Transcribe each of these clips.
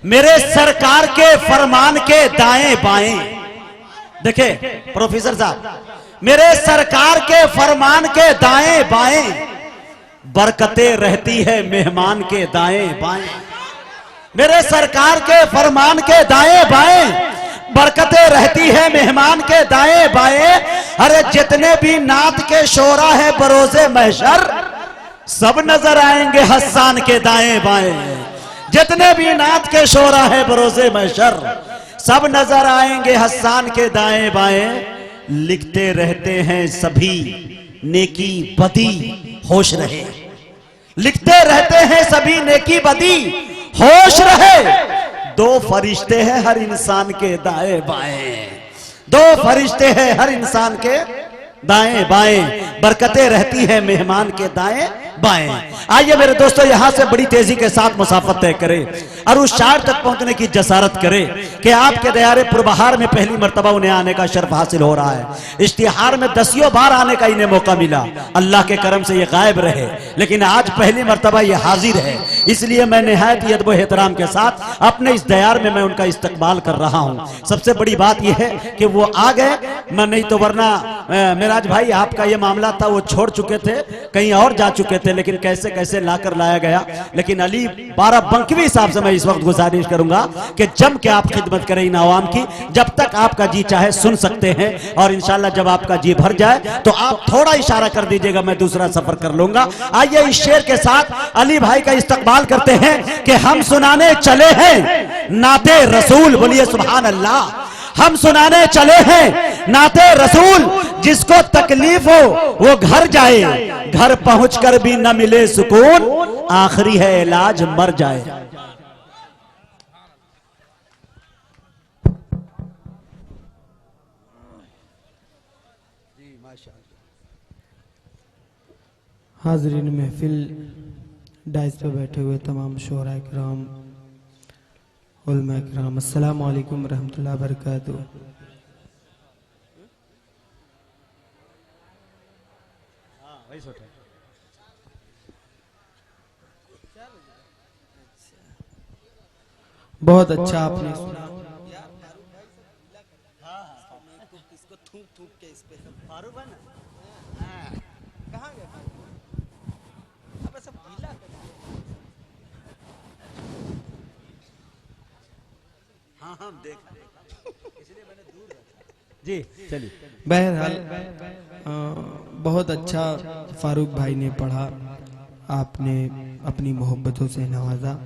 मेरे सरकार के फरमान के दाएं बाएं, देखे प्रोफेसर साहब, मेरे सरकार के फरमान के दाएं बाएं बरकतें रहती है मेहमान के दाएं बाएं। मेरे सरकार के फरमान के दाएं बाएं बरकतें रहती है मेहमान के दाएं बाएं। अरे जितने भी नात के शोरा है बरोज़े महशर, सब नजर आएंगे हस्सान के दाएं बाएं। जितने भी नात के शोरा है बरोज़े महशर, सब नजर आएंगे हस्सान के दाएं बाएं। लिखते रहते हैं सभी नेकी बदी, होश रहे। लिखते रहते हैं सभी नेकी बदी, होश रहे। दो फरिश्ते हैं हर इंसान के दाएं बाएं, दो फरिश्ते हैं हर इंसान के दाएं बाएं, बरकतें रहती है मेहमान के दाएं बाएं। आइए मेरे दोस्तों, यहां से बड़ी तेजी के साथ मुसाफत तय करें और उस शायर तक पहुंचने की जसारत करें कि आपके दयारे पुरबहार में पहली मर्तबा उन्हें आने का शर्फ हासिल हो रहा है। इश्तिहार में 10 बार आने का इन्हें मौका मिला, अल्लाह के करम से ये गायब रहे, लेकिन आज पहली मर्तबा ये हाजिर है। इसलिए मैं निहायत अदब एहतराम के साथ अपने इस दयार में मैं उनका इस्तकबाल कर रहा हूं। सबसे बड़ी बात यह है कि वो आ गए, मैं नहीं तो वरना मेराज भाई आपका ये मामला था, वो छोड़ चुके थे, कहीं और जा चुके थे, लेकिन कैसे कैसे लाकर लाया गया। लेकिन अली बाराबंकी साहब से मैं इस वक्त गुजारिश करूंगा कि जम के आप खिदमत करें इन आवाम की, जब तक आपका जी चाहे सुन सकते हैं, और इंशाल्लाह जब आपका जी भर जाए तो आप थोड़ा इशारा कर दीजिएगा, मैं दूसरा सफर कर लूंगा। आइए इस शेर के साथ अली भाई का इस्तकबाल करते हैं कि हम सुनाने चले हैं नाते रसूल, बोलिए सुभान अल्लाह। हम सुनाने चले हैं नाते रसूल, जिसको तकलीफ हो वो घर जाए, घर पहुंचकर भी न मिले सुकून, आखिरी है इलाज मर जाए। हाजरीन महफिल, डाइस पे बैठे हुए तमाम शोहरा किराम, उलमा किराम, अस्सलाम वालेकुम रहमतुल्लाह बरकातुहू। बहुत अच्छा आपने सुना। हम देख इसलिए मैंने दूर रखा। जी चलिए। बहरहाल बहुत अच्छा फारूक भाई ने पढ़ा, आपने अपनी मोहब्बतों से नवाजा।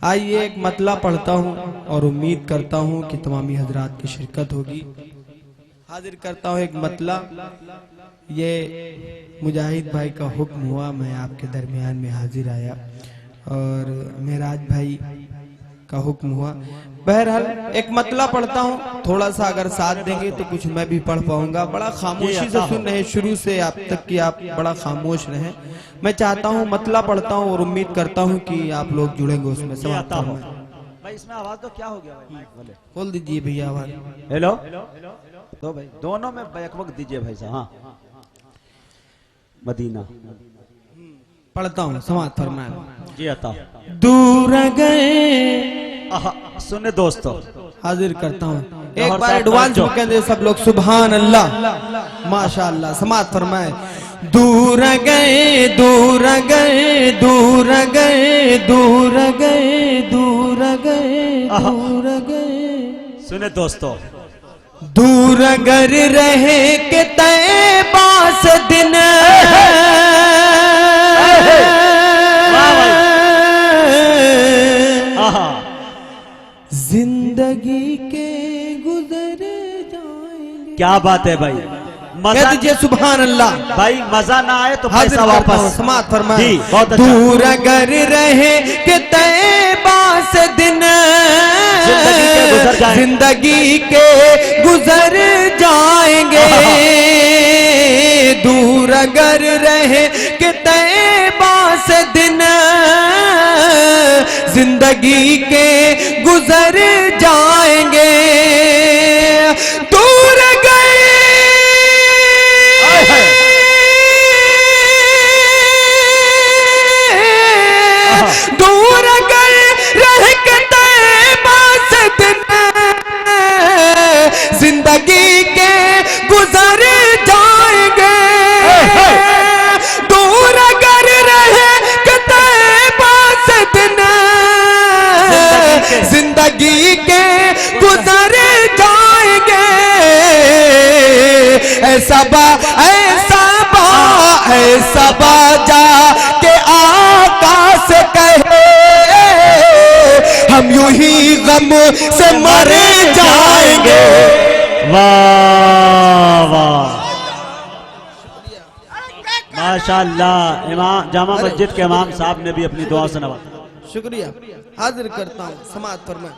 आइए एक मतला पढ़ता हूँ और उम्मीद करता हूँ कि तमामी हजरात की शिरकत होगी। हाजिर करता हूँ एक मतला, ये मुजाहिद भाई का हुक्म हुआ, मैं आपके दरमियान में हाजिर आया, और मेराज भाई का हुक्म हुआ। बहरहाल एक मतला पढ़ता हूँ, थोड़ा सा अगर साथ देंगे तो कुछ मैं भी पढ़ पाऊंगा। बड़ा खामोशी से सुन रहे, शुरू से आप तक कि आप बड़ा खामोश रहें। मैं चाहता हूँ मतला पढ़ता हूँ और उम्मीद करता हूँ कि आप लोग जुड़ेंगे उसमें। भाई इसमें आवाज तो क्या हो गया भाई? खोल दीजिए भैया आवाज। हेलो तो भाई दोनों में एक वक्त दीजिए भाई साहब। हाँ मदीना पढ़ता हूँ, समाअत फरमाएं। जी अता। दूर गए, सुने दोस्तों, हाजिर करता हूँ एक बार एडवांस में कह दे सब लोग सुभान अल्लाह माशाअल्लाह। समाअत फरमाए। दूर गए दूर गए दूर गए दूर गए दूर गए दूर गए। सुने दोस्तों, दूर अगर रहे के तय पास दिन, जिंदगी के गुजर जाएंगे। क्या बात है भाई, मजा दीजिए सुभान अल्लाह। भाई मजा ना आए तो पैसा वापस। समाअत फरमाए। बहुत अच्छा। दूर अगर रहे के तय पास दिन, जिंदगी के गुजर जाएंगे। दूर अगर रहे के तय पास दिन, जिंदगी के गुजर जाएंगे। दूर गए दूर गए रह के तय सबा ऐसा बाजा के आका से कहे हम यूं ही गम से मर जाएंगे। वाह वाह माशाअल्लाह। इमाम जामा मस्जिद के इमाम साहब ने भी अपनी दुआ से नवाजा। शुक्रिया। हाजिर करता हूँ समाअत फरमाएं।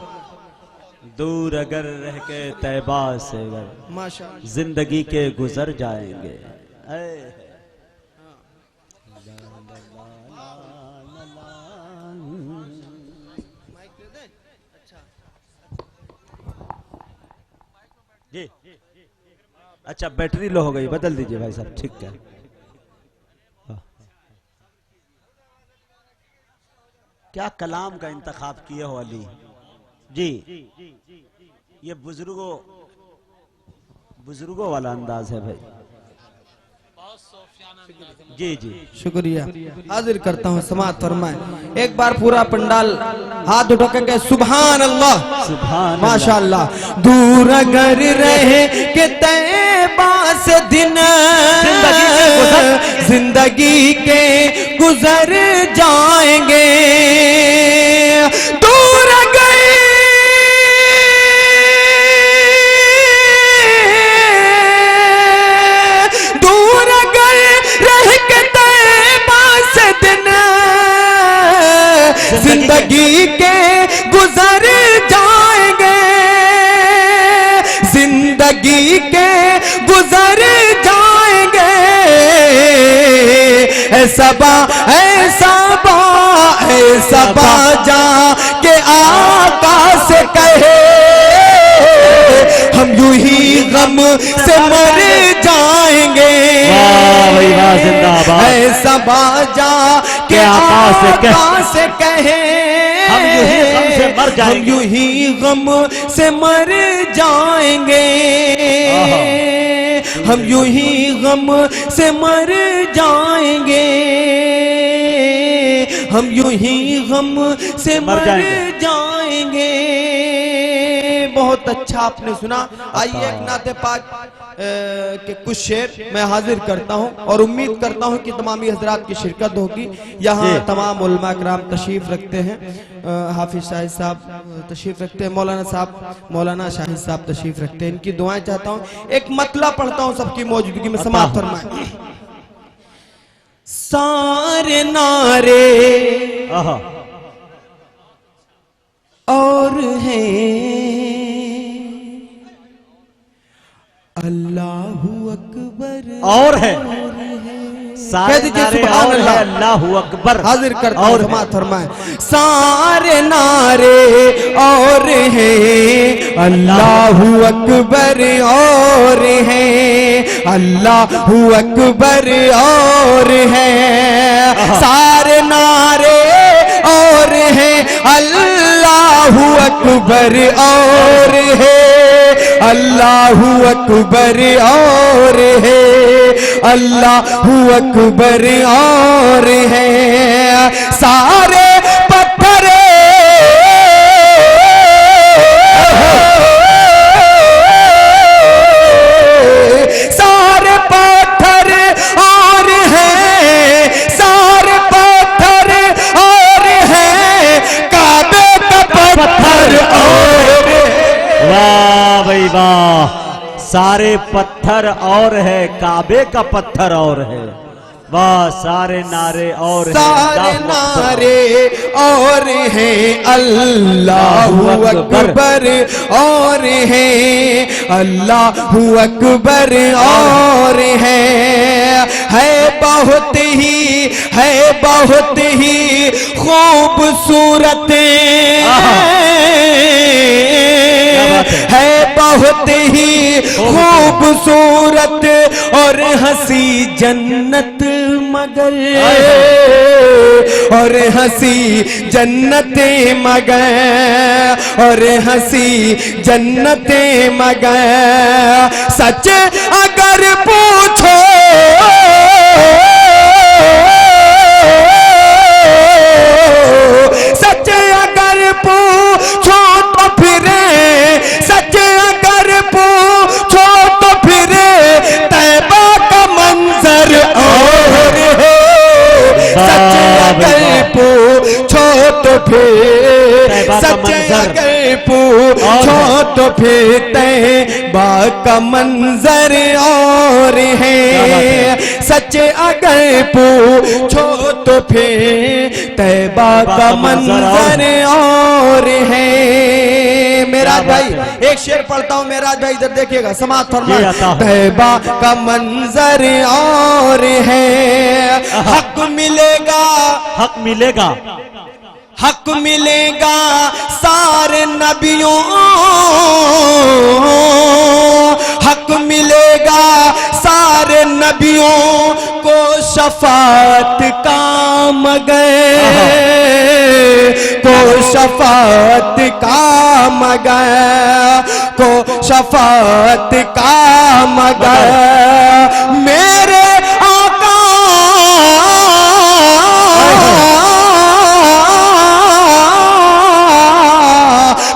दूर अगर रह के तैबा से अगर माशाअल्लाह जिंदगी के गुजर जाएंगे। जी अच्छा बैटरी लो हो गई, बदल दीजिए भाई साहब। ठीक है क्या कलाम का इंतखाब किए हो अली जी। ये बुजुर्गों वाला अंदाज है भाई। जी जी शुक्रिया। हाजिर करता हूँ समाअत फरमाएं। एक बार पूरा पंडाल हाथ उठा के सुभान अल्लाह सुभान माशाअल्लाह। दूर अगर रहे के तैबा से दिन जिंदगी के गुजर जाएंगे। दूर गए दूर गए रह के तैबा से दिन जिंदगी के गुजर जाएंगे। जिंदगी के गुजर जाएंगे। ऐसा बाजा के आका से कहे हम यूं ही गम से मर जाएंगे। ऐसा बाजा के आका से कहे हम यूं ही गम से मर जाएंगे। हम यूं ही गम से मर जाएंगे। हम यूं ही गम से मर जाएंगे। हम यूं ही गम से मर जाएंगे। बहुत अच्छा आपने सुना। आइए एक नाते पाक के कुछ शेर मैं हाजिर करता हूं और उम्मीद करता हूं कि तमामी हजरात की शिरकत होगी। यहाँ तमाम उलमा कराम तशरीफ रखते हैं। हाफिज शाहिद साहब तशरीफ रखते हैं, मौलाना शाहिद साहब तशरीफ रखते हैं। इनकी दुआएं चाहता हूँ। एक मतला पढ़ता हूँ सबकी मौजूदगी में, समाअत फरमाएं। सारे नारे और हैं अल्लाहू अकबर और है सारे नारे और है अल्लाहू अकबर। हाजिर करता हूं समाअत फरमाएं। सारे नारे और हैं अल्लाहू अकबर और हैं अल्लाहू अकबर और हैं। सारे नारे और हैं अल्लाहू अकबर और है अल्लाहू अकबर और है अल्लाहू अकबर और है। सारे पत्थर सारे पत्थर और हैं सारे पत्थर और हैं काबे का पत्थर और। वाह भाई वाह। सारे पत्थर और है काबे का पत्थर और है। वाह सारे नारे और सारे नारे और हैं अल्लाहू अकबर और हैं अल्लाहू अकबर और है बहुत ही खूबसूरत है बहुत ही खूबसूरत और हंसी जन्नत मगर और हंसी जन्नत मगर और हंसी जन्नत मगर। सच अगर पूछो सच अगर पूछो तो फिर सच अगर पूछो तो फिर तैबा तो फिर तैबा का सच्चे मंजर। अगर पूछो तो फिर तैबा का मंजर और है, सच्चे अगर पूछो तो फिर तैबा का मंजर और है। मेराज भाई एक शेर पढ़ता हूँ, मेराज भाई इधर देखिएगा, समाज फरमाए। तैबा का मंजर और है, हक मिलेगा, हक मिलेगा, हक मिलेगा सारे नबियों, हक मिलेगा सारे नबियों को शफात का मगर, को शफात का मगर, को शफात का मगर। मेरे आका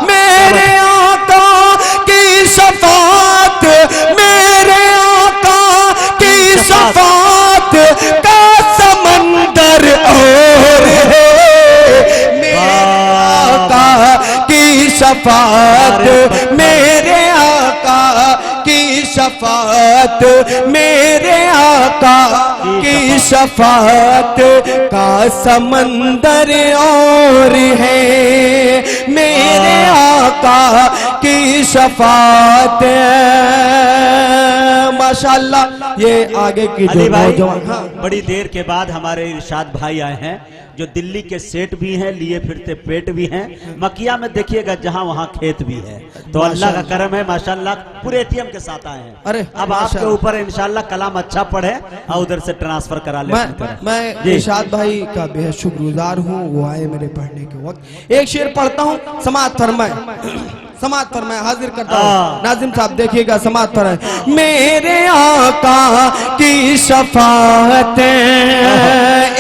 मेरे आका की शफात, मेरे आका की शफात का समंदर और है, मेरे आका की शफात, मेरे आका की शफात, मेरे आका की शफात का समंदर और है, मेरे आका की शफात। माशाअल्लाह ये आगे की अली जो भाई नौजवान, हाँ। बड़ी देर के बाद हमारे इरशाद भाई आए हैं जो दिल्ली के सेठ भी हैं, लिए फिरते पेट भी हैं, मकिया में देखिएगा जहां वहां खेत भी है। तो अल्लाह का करम है माशाअल्लाह, पूरे एटीएम के साथ आए हैं। अरे अब आपके ऊपर इंशाअल्लाह कलाम अच्छा पढ़े और उधर से ट्रांसफर करा ले। मैं इरशाद भाई का बेहद शुक्रगुजार हूँ, वो आए मेरे पढ़ने के वक्त। एक शेर पढ़ता हूँ, समात फरमाए, समात फरमाए, हाजिर करता हूँ। नाजिम साहब देखिएगा, समात फरमाए। मेरे आका की शफात,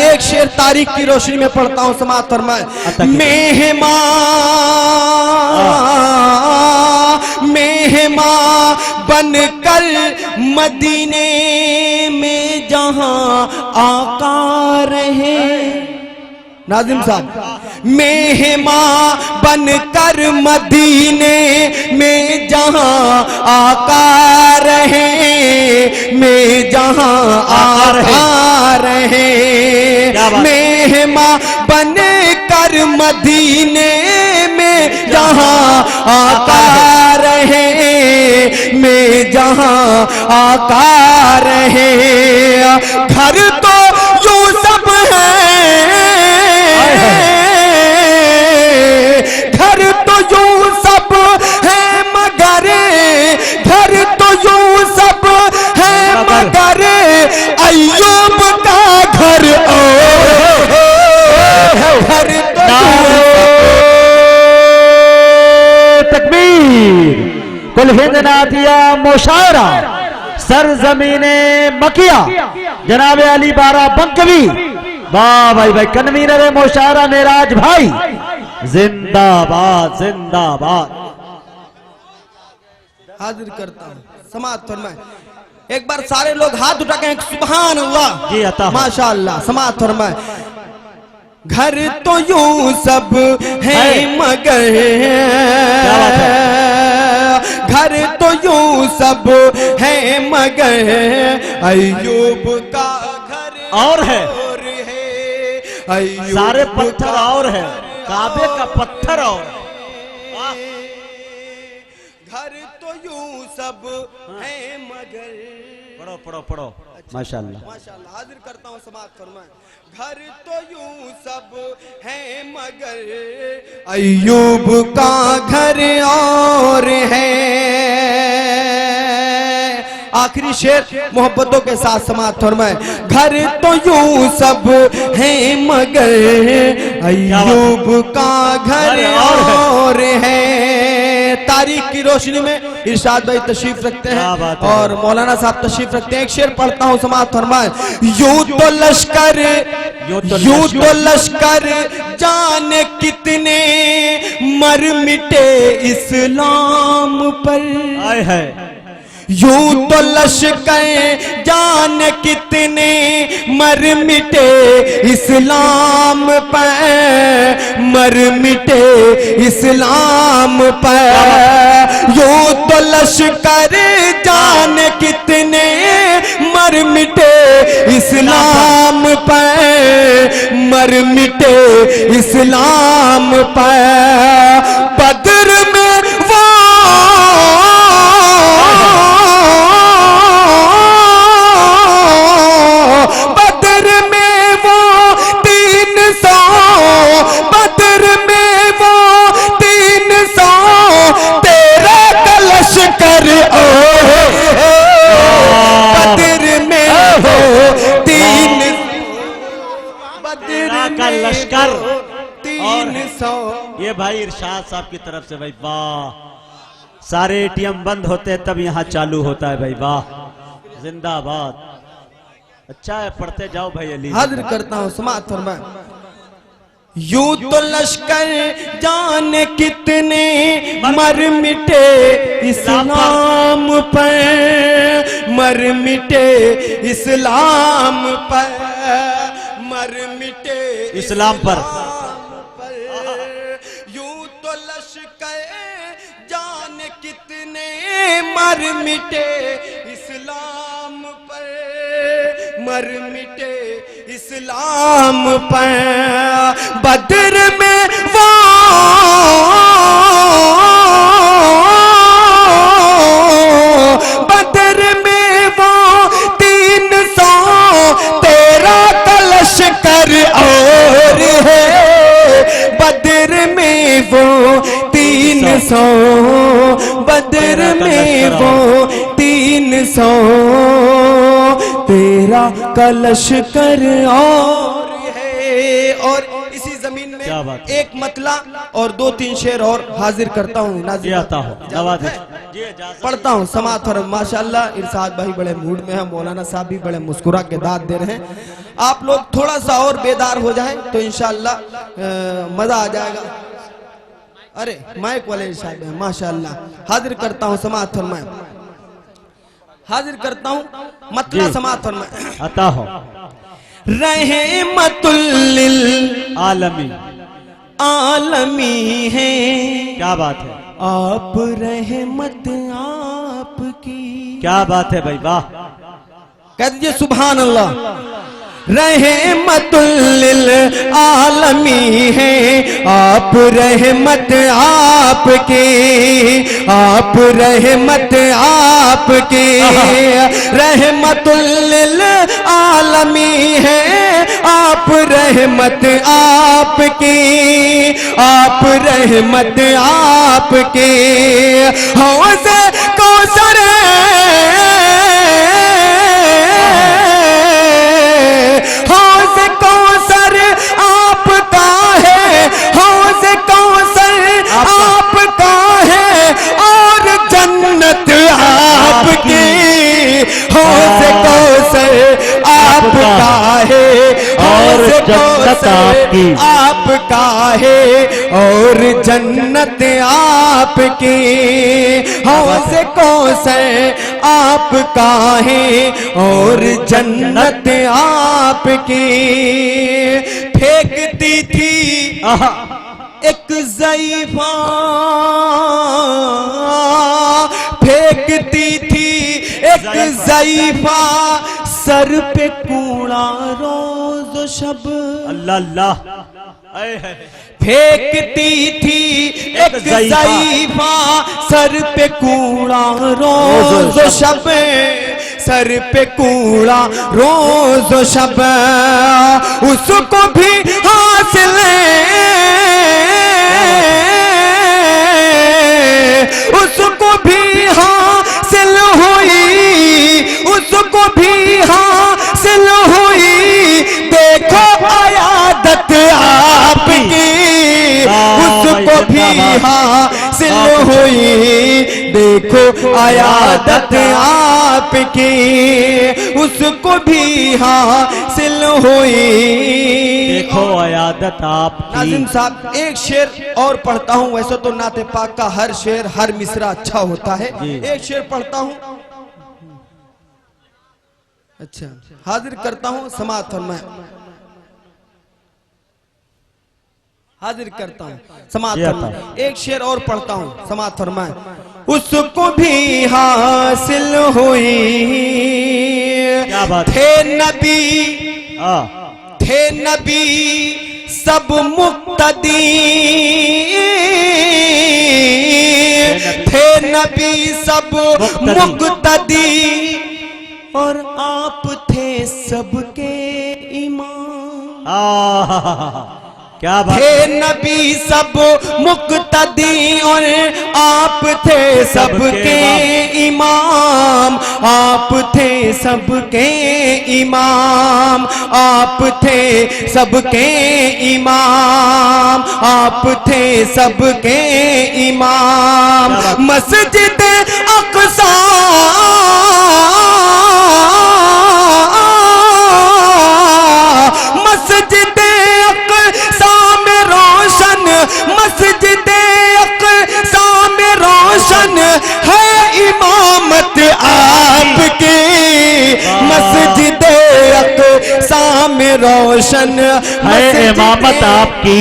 एक शेर तारीख की रोशनी में पढ़ता हूँ, समात फरमाए। मेहमान मेहमान बनकर मदीने में जहां आका रहे, नाजिम साहब, मेहमान बनकर मदीने में जहां आका रहे, में जहां आका रहे, मेहमान बनकर मदीने में जहां आका रहे, में जहां आका रहे। घर तो यूं सब है, घर तो यूं सब है मगर, घर तो यूं सब है मगर अय्यूब का घर और घर तो तकबीर कुल हिंद नादिया मुशायरा सरजमीने मकिया जनाब अली बारा बंकवी, वाह भाई भाई, कन्वीनर मुशायरा मेराज भाई, जिंदाबाद जिंदाबाद। हाजिर करता हूँ, समाअत फरमाए। एक बार सारे लोग हाथ उठा के सुभान अल्लाह, जी अता माशाअल्लाह, समाअत फरमाए। घर तो यूं सब है मगर, घर तो यूं सब है मगर अय्यूब का घर और है, अय्यूब सारे पत्थर और है, काबे का पत्थर और घर तो यूं सब है मगर। पढ़ो पढ़ो पढ़ो, माशाअल्लाह माशाअल्लाह, हाजिर करता हूँ, समाअत फरमाए। घर तो यूं सब है मगर अय्यूब का घर और है। आखिरी शेर मोहब्बतों के साथ समाअत फरमाए। घर तो यूं सब है मगर अय्यूब का घर और है। तारीख की रोशनी में इरशाद भाई तशरीफ रखते हैं और मौलाना साहब तशरीफ रखते हैं। एक शेर पढ़ता हूँ, समाअत फरमाए। यूं तो लश्कर, यूं तो लश्कर जाने कितने मर मिटे इस्लाम पर। आए है, यूं तो लश्कर जान कितने मर मिटे इस्लाम पर, मर मिटे इस्लाम पर। यूं तो लश्कर जान कितने मर मिटे इस्लाम पर, मर मिटे इस्लाम पर। बद्र में वो का लश्कर 300। ये भाई इरशाद साहब की तरफ से भाई वाह। सारे एटीएम बंद होते हैं तब यहाँ चालू होता है भाई वाह। जिंदाबाद। अच्छा है पढ़ते जाओ भाई अली। हाजिर करता हूँ समाअत फरमाए। यूं तो लश्कर जाने कितने मर मिटे इस्लाम पर, मर मिटे इस्लाम पर, मर मिटे इस्लाम पर। यूं तो लश्कर जाने कितने मर मिटे इस्लाम पर, मर मिटे इस्लाम पर। बद्र में वो बद्र में वो 313 का लश्कर और है। बद्र में वो 300, बद्र में वो 313 का लश्कर और है। और इसी जमीन में एक मतला और 2-3 शेर और हाजिर करता हूँ। पढ़ता हूँ समाअत और माशाअल्लाह इरशाद भाई बड़े मूड में है, मौलाना साहब भी बड़े मुस्कुरा के दाद दे रहे हैं। आप लोग थोड़ा सा और बेदार हो जाए तो इंशाअल्लाह मजा आ जाएगा। अरे माइक वाले इरशाद है माशाअल्लाह। हाजिर करता हूँ समाअत फरमाए, हाजिर करता हूँ मतला समाअत फरमाए। आता हो रहमतुल लिल आलमी, आलमी है। क्या बात है। आप रहमत आपकी। क्या बात है भाई वाह। कह दीजिए सुभान अल्लाह। रहमतुल लिल आलमी है आप, रहमत आपके, आप रहमत आपके। रहमतुल लिल आलमी है आप, रहमत आपके, आप रहमत आपके। हौज़े कौसर हौज़ कौसर आपका है, हौज़ कौसर आपका है और जन्नत आपकी। हौज़ कौसर आपका है और जन्नत आपकी, आपका है और जन्नत आपकी। हौज़ कौसर आपका है और जन्नत आपकी। फेंकती थी एक ज़ईफ़ा, फेंकती थी एक ज़ईफ़ा सर पे कूड़ा रोज़ शब। अल्लाह अल्लाह। फेंकती थी एक ज़ईफ़ा सर पे कूड़ा रोज़ शब, सर पे कूड़ा रोज़ शब। उसको भी हासिल उसको भी हासिल हुई, उसको भी हासिल हुई। देखो आयादत आपकी, उसको भी हासिल हुई। देखो आयादत आपकी, उसको भी हासिल हुई। देखो आयादत आपकी। नाज़िम साहब एक शेर और पढ़ता हूँ। वैसे तो नाते पाक का हर शेर हर मिसरा अच्छा होता है, एक शेर पढ़ता हूँ। अच्छा हाजिर करता हूँ समाअत फरमाए। हाजिर करता हूँ, समाप्त जी फरमाएं। आता। एक शेर और पढ़ता हूँ, समाप्त फरमाएं। उसको भी हासिल हुई क्या बात थे नबी, थे नबी सब मुक्तदी, थे नबी सब मुक्तदी, और आप थे सबके इमाम। क्या बात। थे नबी सब मुक्तदी और आप थे सबके इमाम, आप थे सबके इमाम, आप थे सबके इमाम, आप थे सबके इमाम। मस्जिद अक़सा मस्जिद अक़सा में रोशन, मस्जिद अक़सा में रोशन है इमामत आपकी, मस्जिद अक़सा में रोशन है इमामत आपकी,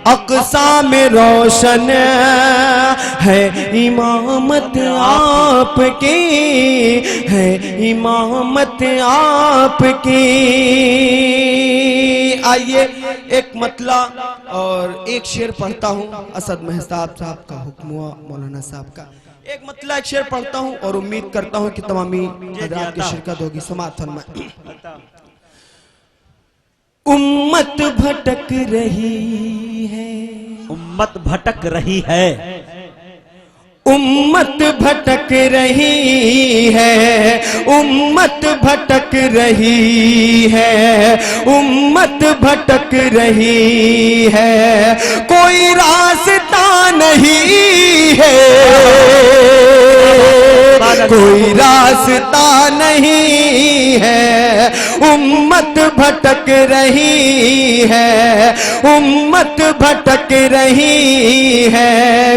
अक़सा में रोशन है इमामत आपकी, है इमामत आपकी। आइए एक मतला और एक शेर पढ़ता हूँ, असद महताब साहब का हुक्म हुआ, मौलाना साहब का। एक मतला एक शेर पढ़ता हूँ और उम्मीद करता हूँ कि तमामी हज़रात की शिरकत होगी। समाप्त फरमाएं। उम्मत भटक रही है, उम्मत भटक रही है, उम्मत भटक रही है, उम्मत भटक रही है, उम्मत भटक रही है, कोई रास्ता नहीं है, कोई रास्ता नहीं है, उम्मत भटक रही है, उम्मत भटक रही है।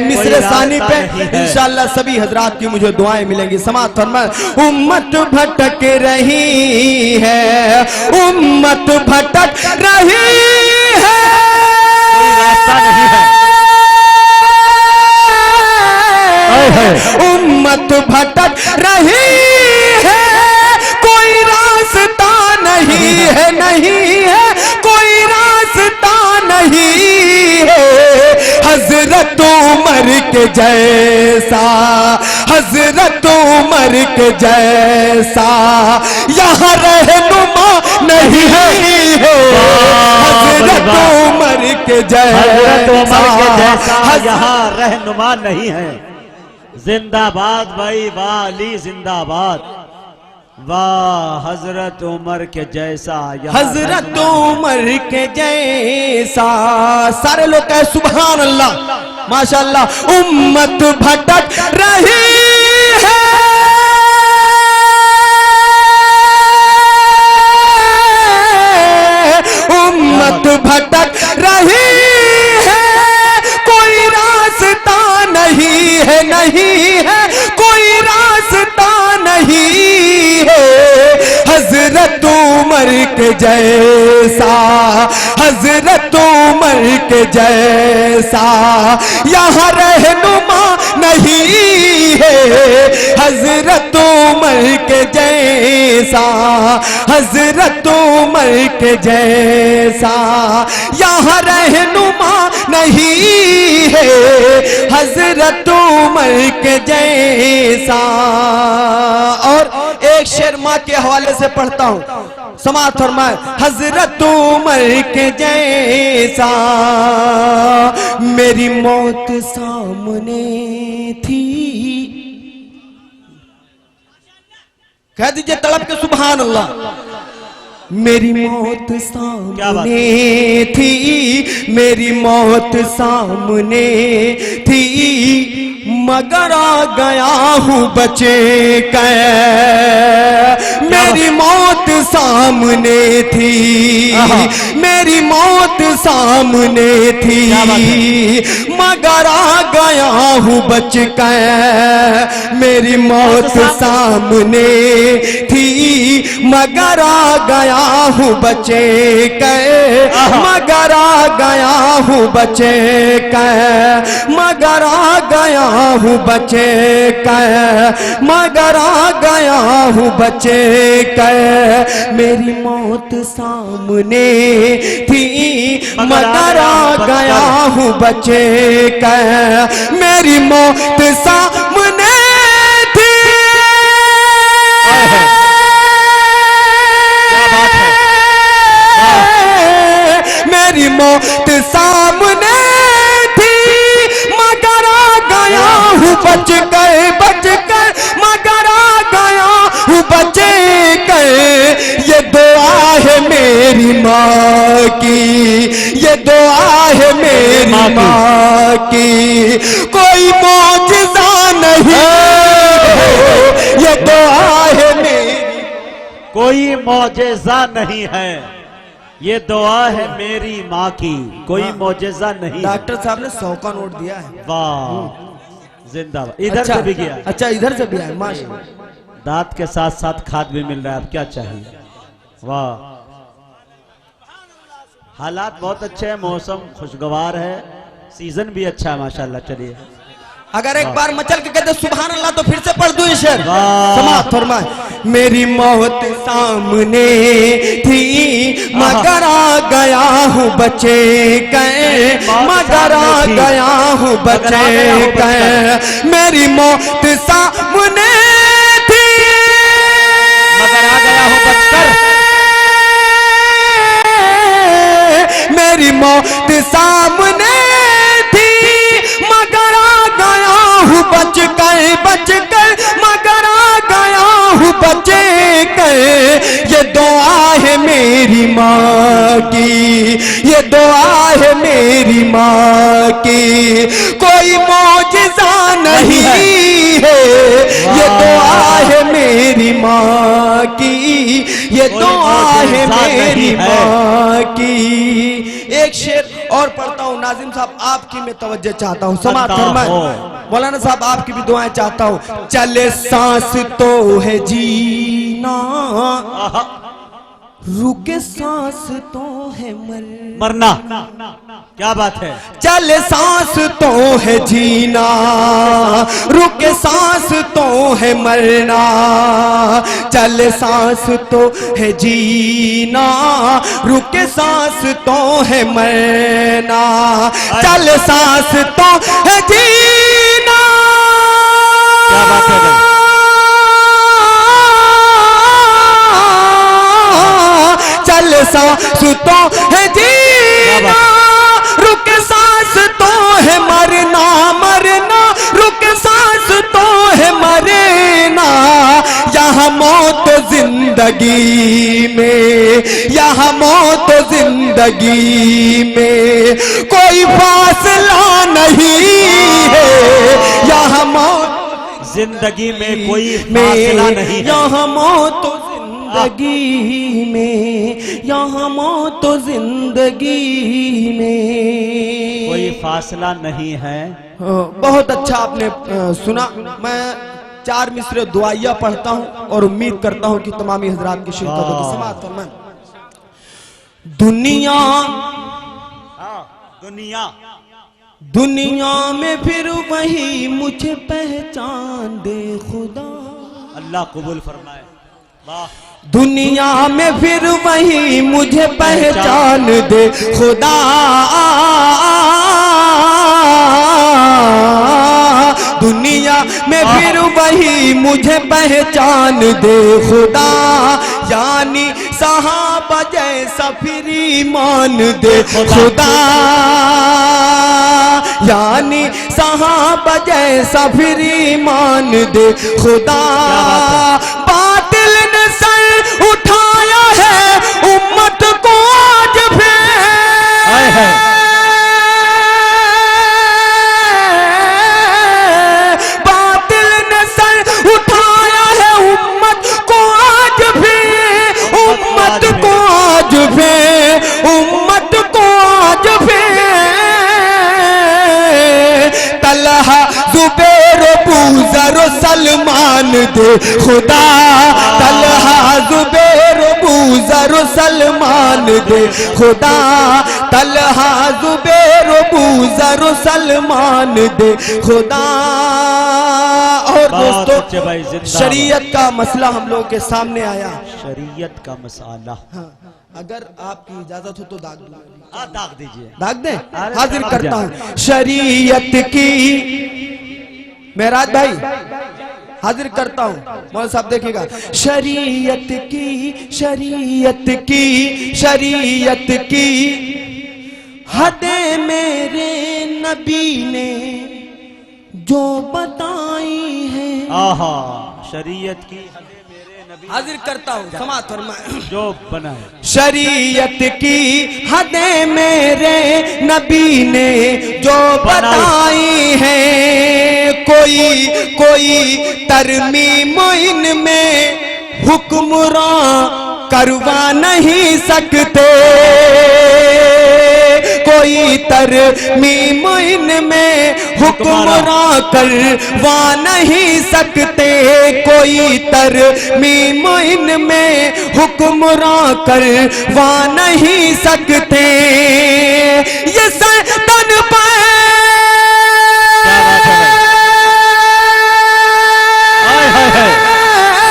मिस्र सानी पे इंशाअल्लाह सभी हजरात की मुझे दुआएं मिलेंगी। समाप्त फरमाएं। उम्मत भटक रही है, उम्मत भटक रही है, कोई रास्ता नहीं है, उम्मत भटक रही है, कोई रास्ता नहीं है, नहीं है कोई रास्ता नहीं है। हजरत उमर के जैसा, हजरत उमर के जैसा यहाँ रहनुमा नहीं है, हजरत उमर के जैसा यहाँ रहनुमा नहीं है। जिंदाबाद भाई, वाली जिंदाबाद, वाह हजरत उमर के जैसा, हजरत उमर के जैसा। सारे लोग कहे सुभान अल्लाह, माशाअल्लाह। उम्मत भटक रही है, उम्मत भटक रही है, कोई रास्ता नहीं है, नहीं है कोई रास्ता नहीं है। हजरत उमर के जैसा, हजरत उमर के जैसा यहाँ रहनुमा नहीं है, हजरत उमर के जैसा, हजरत उमर के जैसा यहाँ रहनुमा नहीं है, हजरत उमर के जैसा। और एक शेर माँ के हवाले से पढ़ता हूँ, समाप्त फरमाए। हजरत उमर के जैसा मेरी मौत सामने थी, कह दीजिए तड़प के सुभान अल्लाह। मेरी मौत सामने थी, मेरी मौत सामने थी, मगर आ गया हूँ बचे कै, मेरी मौत सामने थी, मेरी मौत सामने थी, मगर आ गया हूँ बच कै, मेरी मौत सामने थी, मगर आ गया हूँ बचे कै, मगर आ गया हूँ बचे कै, मगर आ गया हूँ बचे कै, मगर आ गया हूँ बचे कै, मेरी मौत सामने थी, मगर आ गया हूँ बचे कै, मेरी मौत सामने थी। मेरी मौत सामने थी, मगर आ गया हूँ बच गए, बच गए, मगर आ गया हूँ बचे गए। ये दुआ है मेरी माँ की, ये दुआ है मेरी माँ की, कोई मौजज़ा नहीं, ये दुआ है मेरी, कोई मौजज़ा नहीं है, ये दुआ है मेरी माँ की, कोई मौजज़ा नहीं। डॉक्टर साहब ने 100 का नोट दिया है। वाह जिंदाबाद। इधर से भी गया। अच्छा इधर से भी आया, माशाल्लाह। दांत के साथ साथ खाद भी मिल रहा है, अब क्या चाहिए। वाह हालात बहुत अच्छे हैं, मौसम खुशगवार है, सीजन भी अच्छा है माशाल्लाह। चलिए अगर एक बार मचल के कहते सुभान अल्लाह तो फिर से पढ़ दूं ये शेर। वाह। समाअत फरमाए। मेरी मौत सामने थी, मगर आ गया हूँ बचे कै, मगर आ गया हूँ बचे कै, मेरी मौत सामने थी, मगर आ गया हूँ बचकर, मेरी मौत सामने थी, मगर आ गया हूँ बच गए, बच गए, मगर आ गया हूँ बचे गए। ये दुआ है मेरी माँ की, ये दुआ है मेरी माँ की, कोई मौजज़ा नहीं है, ये दुआ है मेरी माँ की, ये दुआ है मेरी माँ की। एक शेर और पढ़ता हूँ नाजिम साहब, आपकी मैं तवज्जो चाहता हूँ। समाअत फरमाए। मौलाना साहब आपकी भी दुआएं चाहता हूँ। चले सांस तो है जीना, रुके सांस तो है मरना। क्या बात है। चले सांस तो है जीना, रुके सांस तो है मरना, चले सांस तो है जीना, रुके सांस तो है मरना, चले सांस तो है जीना। क्या बात है भाई। चल सांस तो है जीना, रुक सांस तो है मरना, मरना रुक सांस तो है मरना। यहाँ मौत जिंदगी में, यहाँ मौत जिंदगी में कोई फासला नहीं है, यहाँ मौत जिंदगी में कोई फासला नहीं है, यहाँ मौत जिंदगी में, यहाँ मौत जिंदगी में कोई फासला नहीं है। बहुत अच्छा आपने सुना। मैं 4 मिसरे दुआइया पढ़ता हूँ और उम्मीद करता हूँ कि तमामी हजरात की शिरकत होगी। समाअत फरमाएं। दुनिया दुनिया दुनिया में फिर वही मुझे पहचान दे खुदा, अल्लाह कबूल फरमाए। वाह। दुनिया में फिर वही मुझे पहचान दे खुदा, दुनिया में फिर वही मुझे पहचान दे खुदा, यानी सहाबा जैसा फिर ईमान दे खुदा, यानी सहाबा जैसा फिर ईमान दे खुदा। बातिल ने सर उठाया है उम्मत को आज फिर, बूजर सलमान दे खुदा, तलहा जुबैर बूजर सलमान दे खुदा, तलहा जुबैर बूजर सलमान दे खुदा। और दोस्तों शरीयत का मसला हम लोग के सामने आया। शरीयत का मसाला, हाँ, अगर आपकी इजाजत हो तो दाग दूं। दाग दीजिए। दाग दे, हाजिर करता हूं शरीयत की। मेहराज भाई हाजिर करता हूं। मौलाना साहब देखिएगा, शरीयत की, शरीयत की, शरीयत की हदे मेरे नबी ने जो बताई है। आहा, शरीयत की हाजिर करता हूँ, समाअत फरमाए जो बनाए। शरीयत की हदें मेरे नबी ने जो बताई हैं, कोई कोई तरमीम इनमें हुक्मरान करवा नहीं सकते, कोई तरमीम इनमें हुक्मरान करवा नहीं सकते, कोई तरमीम इनमें हुक्मरान करवा नहीं सकते। ये सदन पर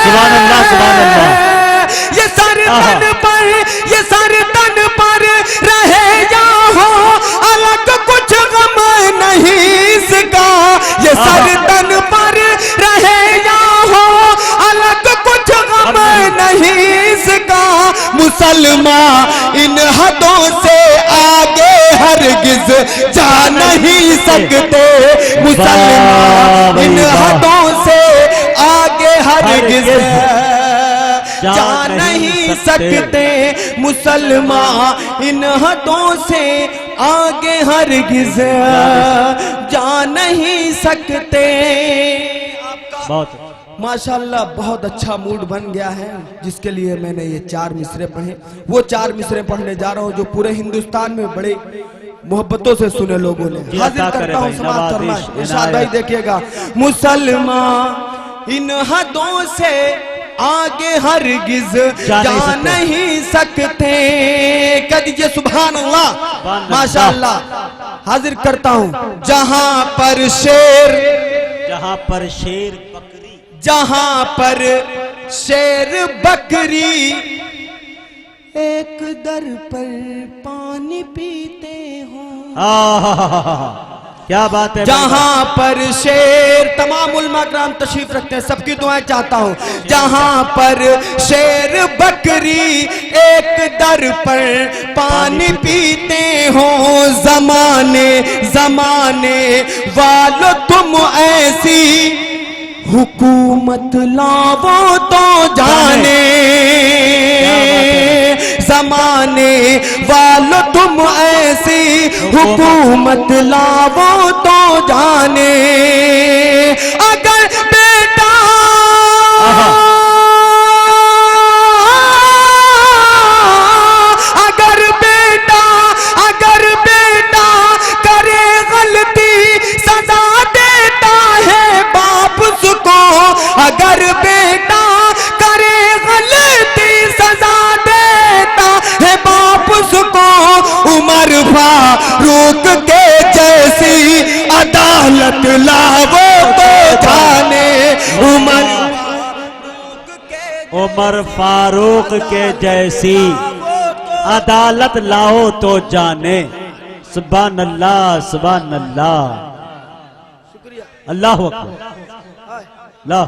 सुभान अल्लाह, सुभान अल्लाह। ये सर तन पर, ये सर तन पर रहे या हो अलग कुछ गम नहीं इसका, ये सर तन पर रहे या हो अलग कुछ गम नहीं इसका। मुसलमान इन हदों से आगे हरगिज जा नहीं सकते, मुसलमान इन हदों से आगे हरगिज जा नहीं सकते, मुसलमान इन हदों से आगे हरगिज जा नहीं सकते। बहुत माशाल्लाह बहुत अच्छा मूड बन गया है, जिसके लिए मैंने ये 4 मिसरे पढ़े। वो 4 मिसरे पढ़ने जा रहा हूँ जो पूरे हिंदुस्तान में बड़े मोहब्बतों से सुने लोगों ने। हाजिर करता हूँ, समाअत फरमाए इरशाद भाई देखिएगा। मुसलमान इन हदों से आगे हरगिज जा नहीं सकते। कह दीजिए सुभान अल्लाह, माशाअल्लाह। हाजिर करता हूँ, जहां पर शेर, जहां पर शेर बकरी, जहां पर शेर बकरी एक दर पर पानी पीते हो। क्या बात है। जहां पर शेर, तमाम उलमा कराम तशरीफ रखते हैं, सबकी दुआएं चाहता हूं। जहां पर शेर बकरी एक दर पर पानी पीते हो, जमाने जमाने वालों तुम ऐसी हुकूमत लावो तो जाने, जमाने वालों तुम ऐसी हुकूमत लावो तो जाने। अगर बेटा अगर बेटा अगर बेटा करे गलती सजा देता है बाप उसको, अगर बेटा करे गलती सजा देता है बाप उसको। उमर फारूक के जैसी अदालत लावो तो जाने, उमर फारूक के जैसी अदालत लाओ तो जाने। सुभान अल्लाह, सुभान अल्लाह, अल्लाह अकबर, अल्लाह।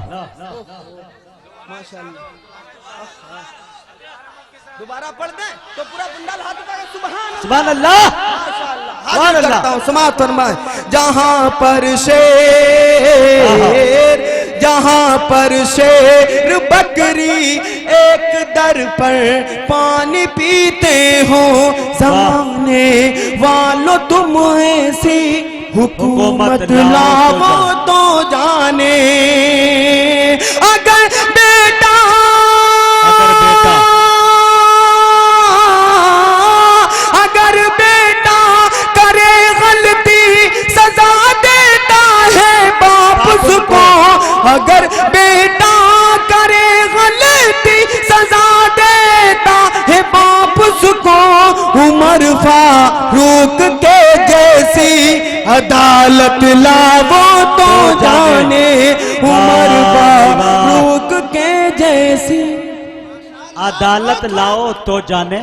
दोबारा पढ़ दे तो पूरा बंडल हाथ उठाकर सुभान अल्लाह, सुभान अल्लाह। समाअत फरमाए, जहां पर शेर, जहां पर शेर बकरी एक दर पर पानी पीते हो, जमाने वालों तुम ऐसी हुकूमत लावो तो जाने। अगर बेटा अगर बेटा करे गलती सजा देता है बाप उसको, अगर बेटा करे गलती सजा देता है बाप उसको, उमर फारूक के जैसी अदालत लावो तो जाने, उमर फारूक के जैसी अदालत लाओ तो जाने।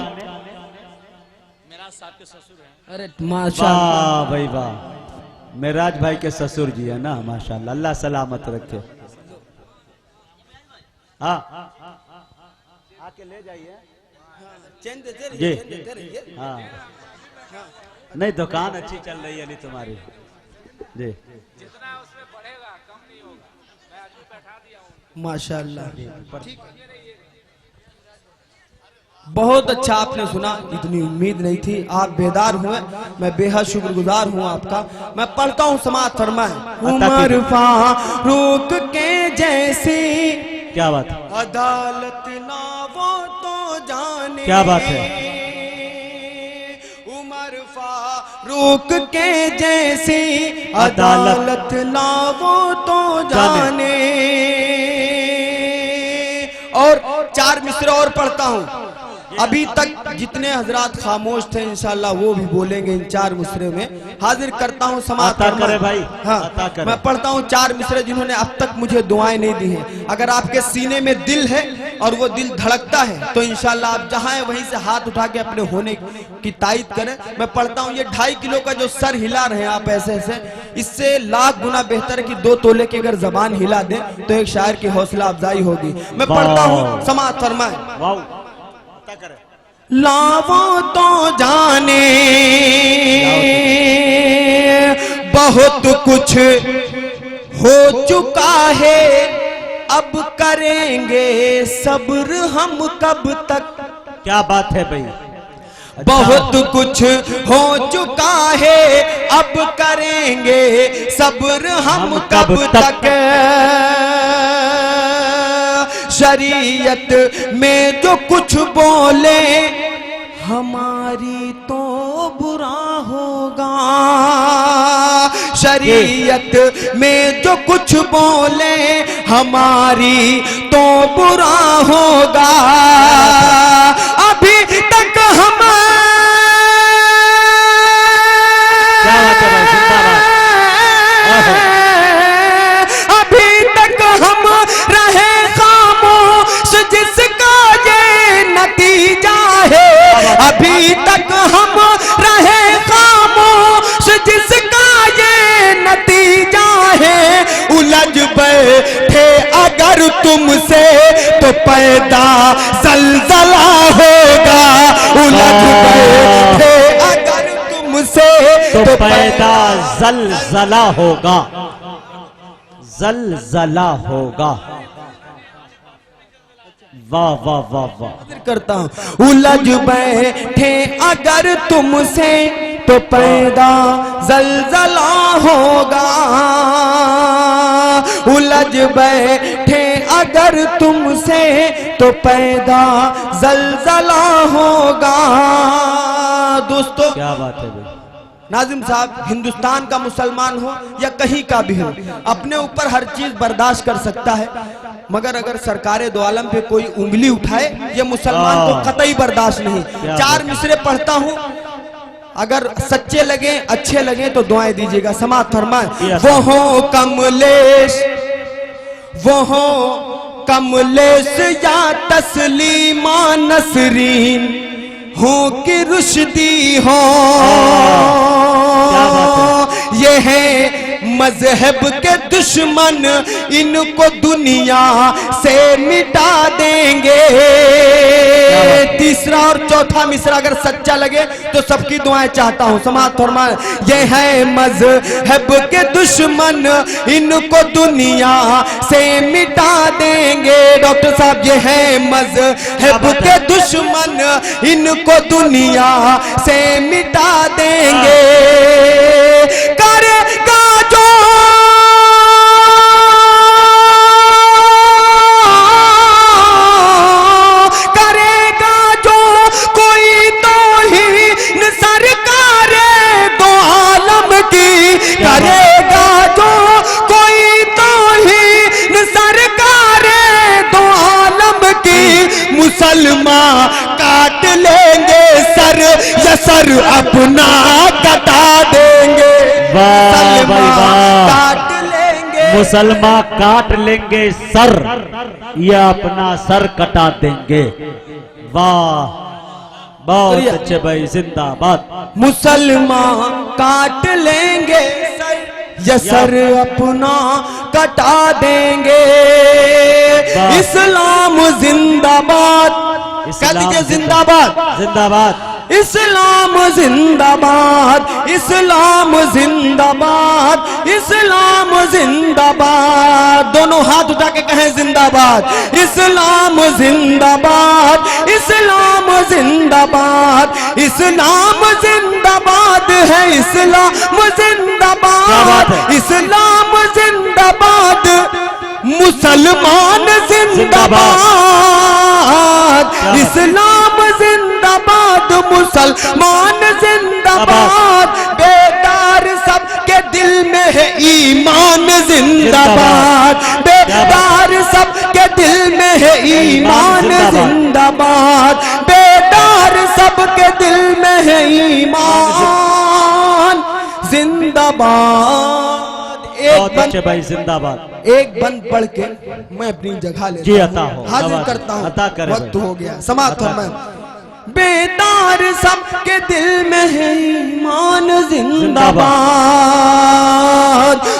अरे माशाअल्लाह, वाह भाई वाह, मेराज भाई के ससुर जी है ना, माशाअल्लाह, अल्लाह सलामत रखे। हाँ आके ले जाइए जी। हाँ नहीं, दुकान अच्छी चल रही है नहीं तुम्हारी जी। जितना उसमें बढ़ेगा कम नहीं होगा, मैं आज भी बैठा दिया हूँ। माशाअल्लाह, बहुत अच्छा आपने सुना, इतनी उम्मीद नहीं थी। आप बेदार हुए, मैं बेहद शुक्रगुजार हूँ आपका। मैं पढ़ता हूँ, समाज फरमाए, उमर फारूक के जैसी क्या बात है, अदालत ना वो तो जाने, क्या बात है, उमर फारूक के जैसी अदालत ना वो तो जाने। और 4 मिसरे और पढ़ता हूँ। अभी तक जितने हजरात खामोश थे इंशाल्लाह वो भी बोलेंगे इन 4 मिसरे में। हाजिर करता हूँ समाअत करे भाई, हाँ करे। मैं पढ़ता हूँ 4 मिसरे जिन्होंने अब तक मुझे दुआएं नहीं दी हैं। अगर आपके सीने में दिल है और वो दिल धड़कता है तो इंशाल्लाह आप जहाँ है वहीं से हाथ उठा के अपने होने की तायद करें। मैं पढ़ता हूँ, ये 2.5 किलो का जो सर हिला रहे हैं आप ऐसे ऐसे, इससे लाख गुना बेहतर है कि 2 तोले की अगर जबान हिला दें तो एक शायर की हौसला अफजाई होगी। मैं पढ़ता हूँ, समाअत फरमाए, लावो तो जाने बहुत कुछ हो चुका है, अब करेंगे सब्र हम कब तक। क्या बात है भाई, बहुत कुछ हो चुका है, अब करेंगे सब्र हम कब तक। शरीयत में जो कुछ बोले हमारी तो बुरा होगा, शरीयत में जो कुछ बोले हमारी तो बुरा होगा। अभी तक हम अभी तक हम रहे खामोश जिसका ये नतीजा है, अभी तक हम रहे खामोश जिसका ये नतीजा है। उलझ बैठे अगर तुमसे तो पैदा जलजला होगा, उलझ बैठे अगर तुमसे तो पैदा जलजला होगा, जलजला होगा। वाह वाह वाह वाह करता हूँ। उलझ बैठे अगर तुमसे तो पैदा जलजला होगा, उलझ बैठे अगर तुमसे तो पैदा जलजला होगा। दोस्तों क्या बात है भाई, नाजिम साहब, हिंदुस्तान का मुसलमान हो या कहीं का भी हो, अपने ऊपर हर चीज बर्दाश्त कर सकता है, मगर अगर सरकारे दो आलम पे कोई उंगली उठाए ये मुसलमान को कतई बर्दाश्त नहीं। 4 मिसरे पढ़ता हूँ, अगर सच्चे लगे अच्छे लगे तो दुआएं दीजिएगा। समाअत फरमाए, वो हो कमलेश, वो हो कमलेश या तस्लीमा नसरीन हो कि रुश्दी हो, ये है मजहब के दुश्मन, इनको दुनिया से मिटा देंगे। तीसरा और चौथा मिसरा अगर सच्चा लगे तो सबकी दुआएं चाहता हूँ। समाअत फरमाए, ये है मजहब के दुश्मन, इनको दुनिया से मिटा देंगे। डॉक्टर साहब, ये है मजहब के दुश्मन, इनको दुनिया से मिटा देंगे। करेगा जो करेगा जो कोई तौहीन सरकार दो आलम की, करेगा जो कोई तौहीन वाह भाई वाह। काट लेंगे, मुसलमान काट लेंगे सर या अपना सर कटा देंगे। वाह बहुत अच्छे भाई, जिंदाबाद। मुसलमान काट लेंगे सर, या सर अपना कटा देंगे। इस्लाम जिंदाबाद, कह दीजिए जिंदाबाद, जिंदाबाद। इस्लाम जिंदाबाद, इस्लाम जिंदाबाद, इस्लाम जिंदाबाद। दोनों हाथ उठा के कहें जिंदाबाद। इस्लाम जिंदाबाद, इस्लाम जिंदाबाद, इस्लाम जिंदाबाद है, इस्लाम जिंदाबाद, इस्लाम जिंदाबाद, मुसलमान जिंदाबाद, इस्लाम जिंदाबाद, मुसलमान जिंदाबाद। बेदार सबके दिल में है ईमान जिंदाबाद, बेदार सबके दिल में है ईमान जिंदाबाद, बेदार सबके दिल में है ईमान जिंदाबाद। बहुत अच्छे भाई, जिंदाबाद। एक बंद पढ़ के मैं अपनी जगह ले जी अता हो, हाजिर करता हूँ। अता करे वक्त हो गया, समाप्त हो। बेदार सबके दिल में है ईमान जिंदाबाद।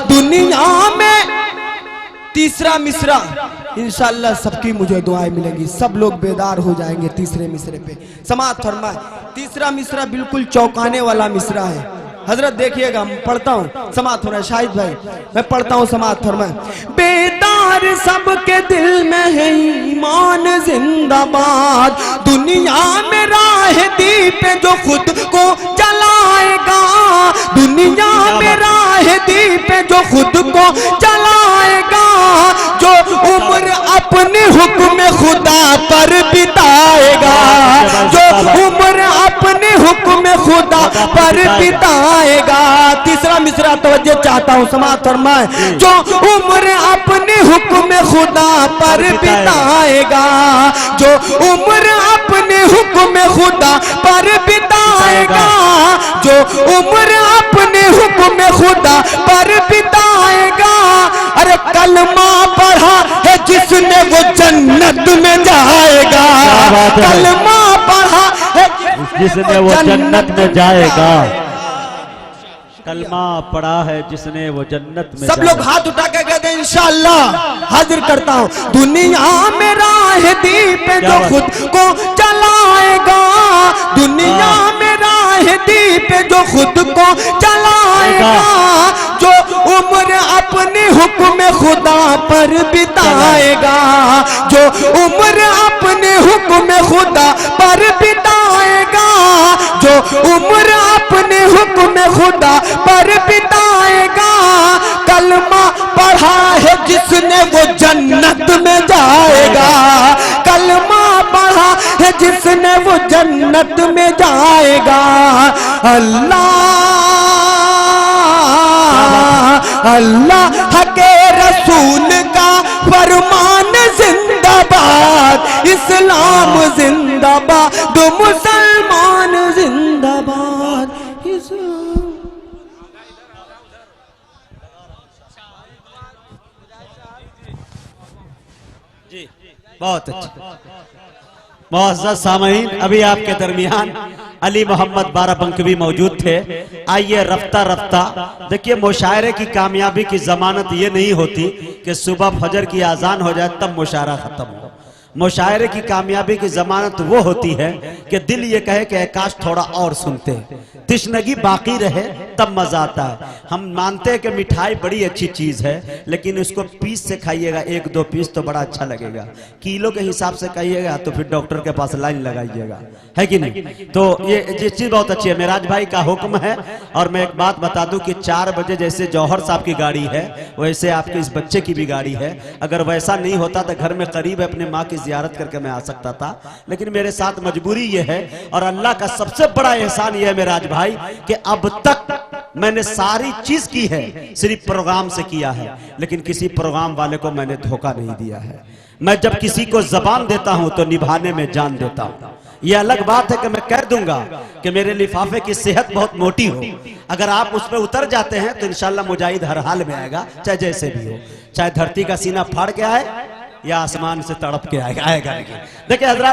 दुनिया में तीसरा मिसरा इंशाअल्लाह सबकी मुझे दुआएं मिलेंगी, सब लोग बेदार हो जाएंगे तीसरे मिसरे पे। समाप्त फरमाए। तीसरा मिसरा बिल्कुल चौंकाने वाला मिसरा है। हजरत देखिएगा, मैं पढ़ता हूँ, समाप्त हो रहा है। शाहिद भाई मैं पढ़ता हूँ, समाप्त फरमाए। बेदार सबके दिल में है ईमान जिंदाबाद। दुनिया में राह दीप जो खुद को जलाएगा, दुनिया में राह दीप जो खुद को जलाएगा, जो उम्र अपने हुक्म खुदा पर बिताएगा, जो उम्र अपने हुक्म खुदा पर बिताएगा। तीसरा मिसरा तवज्जो चाहता हूँ, समाप्त फरमाए। जो उम्र अपने हुक्म खुदा पर बिताएगा, जो उम्र अपने हुक्म खुदा पर बिताएगा, जो उम्र अपने हुक्म खुदा पर बिताएगा। अरे कलमा पढ़ा है जिसने वो जन्नत में जाएगा, कलमा पढ़ा है जिसने वो जन्नत में जाएगा। कलमा पढ़ा है जिसने वो जन्नत में। सब लोग हाथ उठा के कहते हैं इंशाअल्लाह। हाजिर करता हूँ। दुनिया में राह दीप जो खुद को जलाएगा, दुनिया में राह दीप जो खुद को जलाएगा, जो उम्र अपने हुक्म खुदा पर बिताएगा, जो उम्र अपने हुक्म खुदा पर बिताएगा, जो उम्र अपने हुक्म खुदा पर बिताएगा। कलमा पढ़ा है जिसने वो जन्नत में जाएगा, कलमा पढ़ा है जिसने वो जन्नत में जाएगा। अल्लाह अल्लाह के रसूल का फरमान जिंदाबाद, इस्लाम जिंदाबाद, दो मुसलमान जिंदाबाद। बहुत अच्छा। मुअज़्ज़ज़ सामईन, अभी आपके दरमियान अली मोहम्मद बाराबंकवी मौजूद थे। आइए रफ्ता रफ्ता देखिए, मुशायरे की कामयाबी की जमानत ये नहीं होती कि सुबह फजर की आजान हो जाए तब मुशायरा खत्म हो। मुशायरे की कामयाबी की जमानत वो होती है कि दिल ये कहे कि काश थोड़ा और सुनते, तिश्नगी बाकी रहे तब मजा आता है। हम मानते हैं कि मिठाई बड़ी अच्छी चीज है, लेकिन उसको पीस से खाइएगा, एक दो पीस तो बड़ा अच्छा लगेगा। किलो के हिसाब से खाइएगा तो फिर डॉक्टर के पास लाइन लगाइएगा, है कि नहीं? तो ये चीज बहुत अच्छी है। मेराज भाई का हुक्म है। और मैं एक बात बता दूं कि 4 बजे जैसे जौहर साहब की गाड़ी है, वैसे आपके इस बच्चे की भी गाड़ी है। अगर वैसा नहीं होता तो घर में करीब अपने माँ की जियारत करके मैं आ सकता था, लेकिन मेरे साथ मजबूरी ये है। और अल्लाह का सबसे बड़ा एहसान ये है मेराज भाई कि अब तक मैंने सारी चीज की है, सिर्फ प्रोग्राम से किया है, लेकिन किसी प्रोग्राम वाले को मैंने धोखा नहीं दिया है। मैं जब किसी को जबान देता हूं तो निभाने में जान देता हूं। ये अलग बात है कि मैं कह दूंगा कि मेरे लिफाफे की सेहत बहुत मोटी हो, अगर आप उस पर उतर जाते हैं तो इंशाल्लाह मुजाहिद हर हाल में आएगा, चाहे जैसे भी हो, चाहे धरती का सीना फाड़ के आए या आसमान से तड़प के आएगा। लेकिन देखिए हजरात,